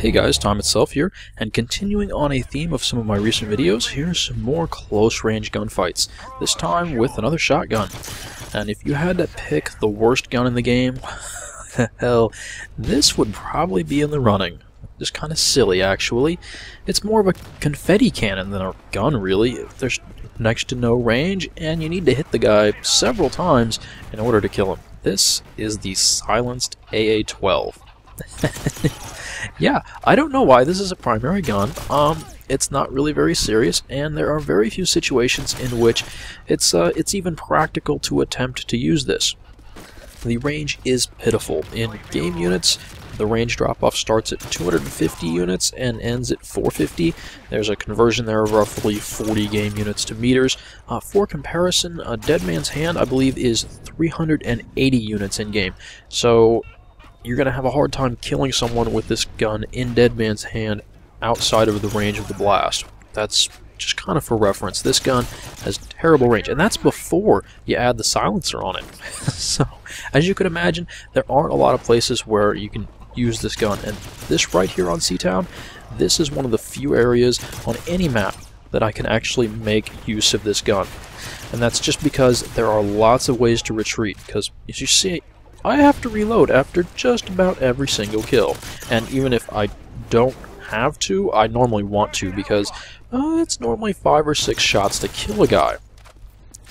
Hey guys, Tom itself here, and continuing on a theme of some of my recent videos, here's some more close-range gunfights, this time with another shotgun. And if you had to pick the worst gun in the game, hell, this would probably be in the running. Just kind of silly, actually. It's more of a confetti cannon than a gun, really. There's next to no range, and you need to hit the guy several times in order to kill him. This is the silenced AA12. Yeah, I don't know why this is a primary gun. It's not really very serious, and there are very few situations in which it's even practical to attempt to use this. The range is pitiful. In game units, the range drop-off starts at 250 units and ends at 450. There's a conversion there of roughly 40 game units to meters. For comparison, a Dead Man's Hand, I believe, is 380 units in game. So you're going to have a hard time killing someone with this gun in Dead Man's Hand outside of the range of the blast. That's just kind of for reference. This gun has terrible range, and that's before you add the silencer on it. So, as you can imagine, there aren't a lot of places where you can use this gun, and this right here on Seatown, this is one of the few areas on any map that I can actually make use of this gun. And that's just because there are lots of ways to retreat, because as you see, I have to reload after just about every single kill, and even if I don't have to, I normally want to, because it's normally 5 or 6 shots to kill a guy.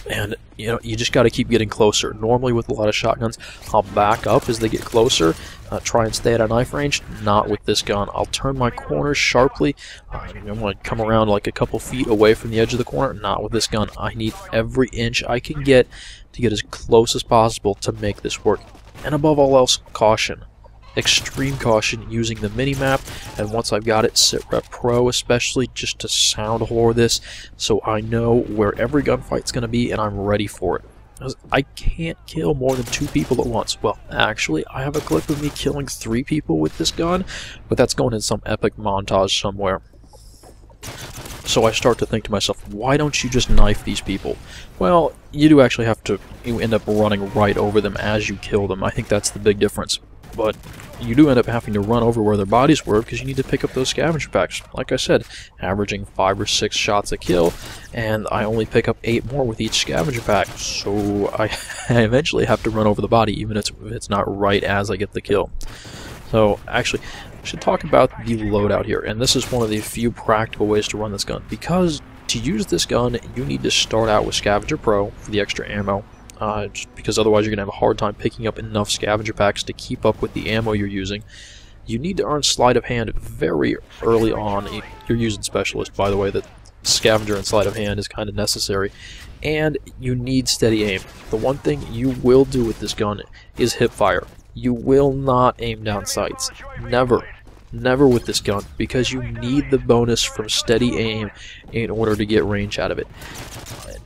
And, you know, you just got to keep getting closer. Normally with a lot of shotguns, I'll back up as they get closer, try and stay at a knife range. Not with this gun. I'll turn my corners sharply. I'm going to come around like a couple feet away from the edge of the corner. Not with this gun. I need every inch I can get to get as close as possible to make this work. And above all else, caution. Extreme caution using the mini-map, and once I've got it, Sitrep Pro especially, just to sound whore this, so I know where every gunfight's going to be and I'm ready for it. Because I can't kill more than 2 people at once. Well, actually, I have a clip of me killing 3 people with this gun, but that's going in some epic montage somewhere. So I start to think to myself, why don't you just knife these people? Well, you do actually have to end up running right over them as you kill them. I think that's the big difference. But you do end up having to run over where their bodies were because you need to pick up those scavenger packs. Like I said, averaging 5 or 6 shots a kill, and I only pick up 8 more with each scavenger pack. So I eventually have to run over the body, even if it's not right as I get the kill. So actually, I should talk about the loadout here, and this is one of the few practical ways to run this gun. Because to use this gun, you need to start out with Scavenger Pro for the extra ammo. Just because otherwise you're going to have a hard time picking up enough scavenger packs to keep up with the ammo you're using. You need to earn Sleight of Hand very early on. You're using Specialist, by the way, that Scavenger and Sleight of Hand is kind of necessary. And you need steady aim. The one thing you will do with this gun is hip fire. You will not aim down sights. Never. Never with this gun, because you need the bonus from steady aim in order to get range out of it.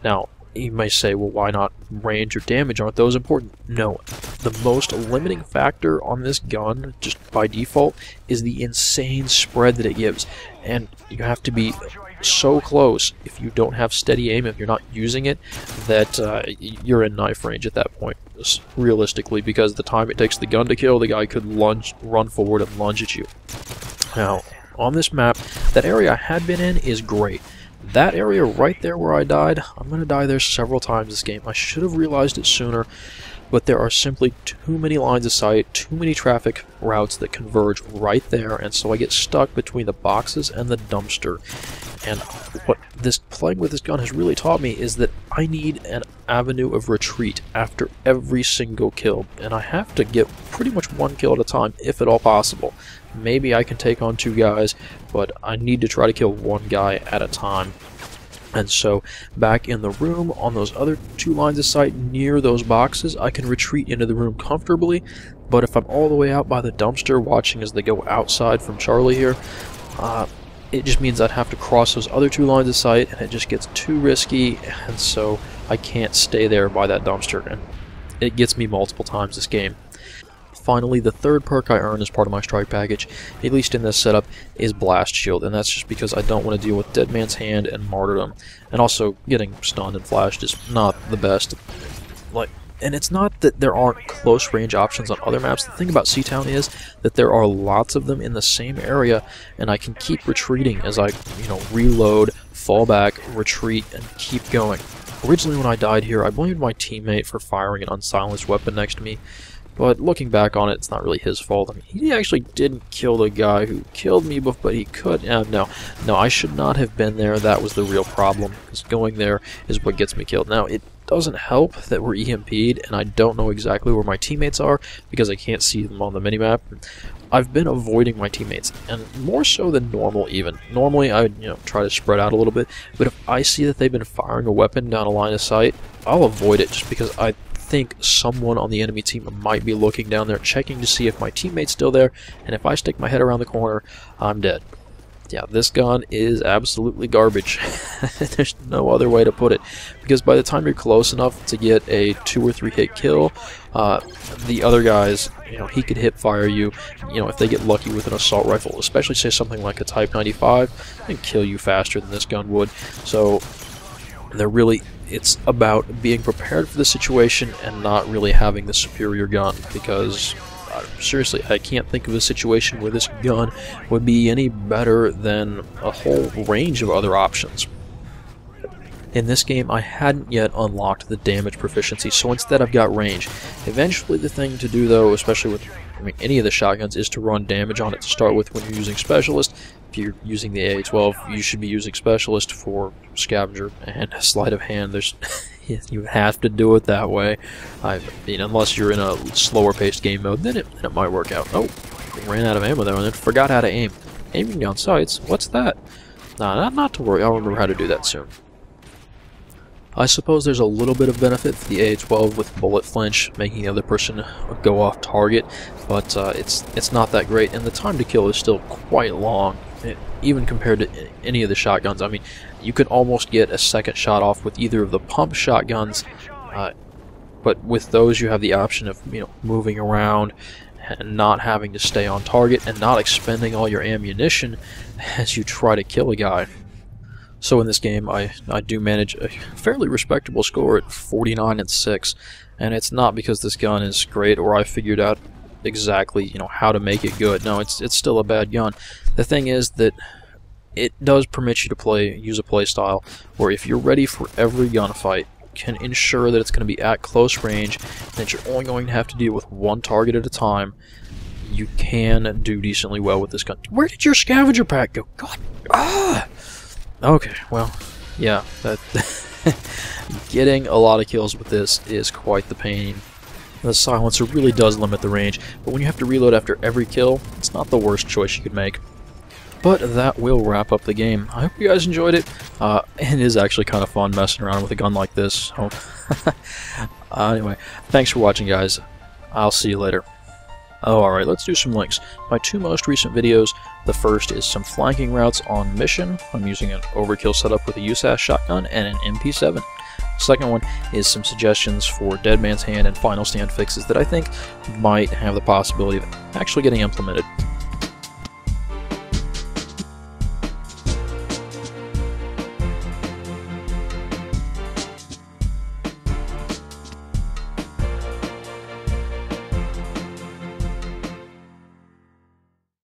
Now, you may say, well, why not range or damage? Aren't those important? No. The most limiting factor on this gun, just by default, is the insane spread that it gives. And you have to be so close, if you don't have steady aim, if you're not using it, that you're in knife range at that point, realistically, because the time it takes the gun to kill, the guy could run forward and lunge at you. Now, on this map, that area I had been in is great. That area right there where I died, I'm going to die there several times this game. I should have realized it sooner, but there are simply too many lines of sight, too many traffic routes that converge right there, and so I get stuck between the boxes and the dumpster. And what playing with this gun has really taught me is that I need an avenue of retreat after every single kill, and I have to get pretty much 1 kill at a time, if at all possible. Maybe I can take on 2 guys, but I need to try to kill 1 guy at a time. And so, back in the room, on those other 2 lines of sight near those boxes, I can retreat into the room comfortably, but if I'm all the way out by the dumpster watching as they go outside from Charlie here, it just means I'd have to cross those other 2 lines of sight, and it just gets too risky, and so I can't stay there by that dumpster, and it gets me multiple times this game. Finally, the third perk I earn as part of my strike package, at least in this setup, is Blast Shield, and that's just because I don't want to deal with Dead Man's Hand and Martyrdom. And also, getting stunned and flashed is not the best. Like, And it's not that there aren't close range options on other maps. The thing about Seatown is that there are lots of them in the same area, and I can keep retreating as I, reload, fall back, retreat, and keep going. Originally when I died here, I blamed my teammate for firing an unsilenced weapon next to me, but looking back on it, it's not really his fault. I mean, he actually didn't kill the guy who killed me, but he could. No, I should not have been there. That was the real problem, because going there is what gets me killed. Now, it doesn't help that we're EMP'd, and I don't know exactly where my teammates are, because I can't see them on the minimap. I've been avoiding my teammates, and more so than normal even. Normally, I would, try to spread out a little bit, but if I see that they've been firing a weapon down a line of sight, I'll avoid it just because I think someone on the enemy team might be looking down there, checking to see if my teammate's still there, and if I stick my head around the corner, I'm dead. Yeah, this gun is absolutely garbage. There's no other way to put it, because by the time you're close enough to get a 2 or 3 hit kill, the other guys, he could hip fire you, if they get lucky with an assault rifle, especially say something like a Type 95, and kill you faster than this gun would. So it's about being prepared for the situation and not really having the superior gun, because seriously, I can't think of a situation where this gun would be any better than a whole range of other options. In this game, I hadn't yet unlocked the damage proficiency, so instead I've got range. Eventually the thing to do, though, especially with any of the shotguns, is to run damage on it to start with when you're using Specialist. If you're using the AA12, you should be using Specialist for Scavenger and Sleight of Hand. You have to do it that way. Unless you're in a slower-paced game mode, then it might work out. Oh, ran out of ammo there and then forgot how to aim. Aiming down sights? What's that? Nah, not to worry. I'll remember how to do that soon. I suppose there's a little bit of benefit for the AA12 with bullet flinch, making the other person go off target, but it's not that great, and the time to kill is still quite long, even compared to any of the shotguns. I mean, you could almost get a second shot off with either of the pump shotguns, but with those you have the option of moving around and not having to stay on target and not expending all your ammunition as you try to kill a guy. So in this game, I do manage a fairly respectable score at 49-6, and it's not because this gun is great or I figured out exactly how to make it good. No, it's still a bad gun. The thing is that it does permit you to use a play style where if you're ready for every gunfight, can ensure that it's going to be at close range, and that you're only going to have to deal with one target at a time. You can do decently well with this gun. Where did your scavenger pack go? God, Okay, well, yeah, getting a lot of kills with this is quite the pain. The silencer really does limit the range, but when you have to reload after every kill, it's not the worst choice you could make. But that will wrap up the game. I hope you guys enjoyed it. It is actually kind of fun messing around with a gun like this. Anyway, thanks for watching, guys. I'll see you later. Oh, alright, let's do some links. My 2 most recent videos, the first is some flanking routes on mission. I'm using an overkill setup with a USAS shotgun and an MP7. The second one is some suggestions for Dead Man's Hand and Final Stand fixes that I think might have the possibility of actually getting implemented.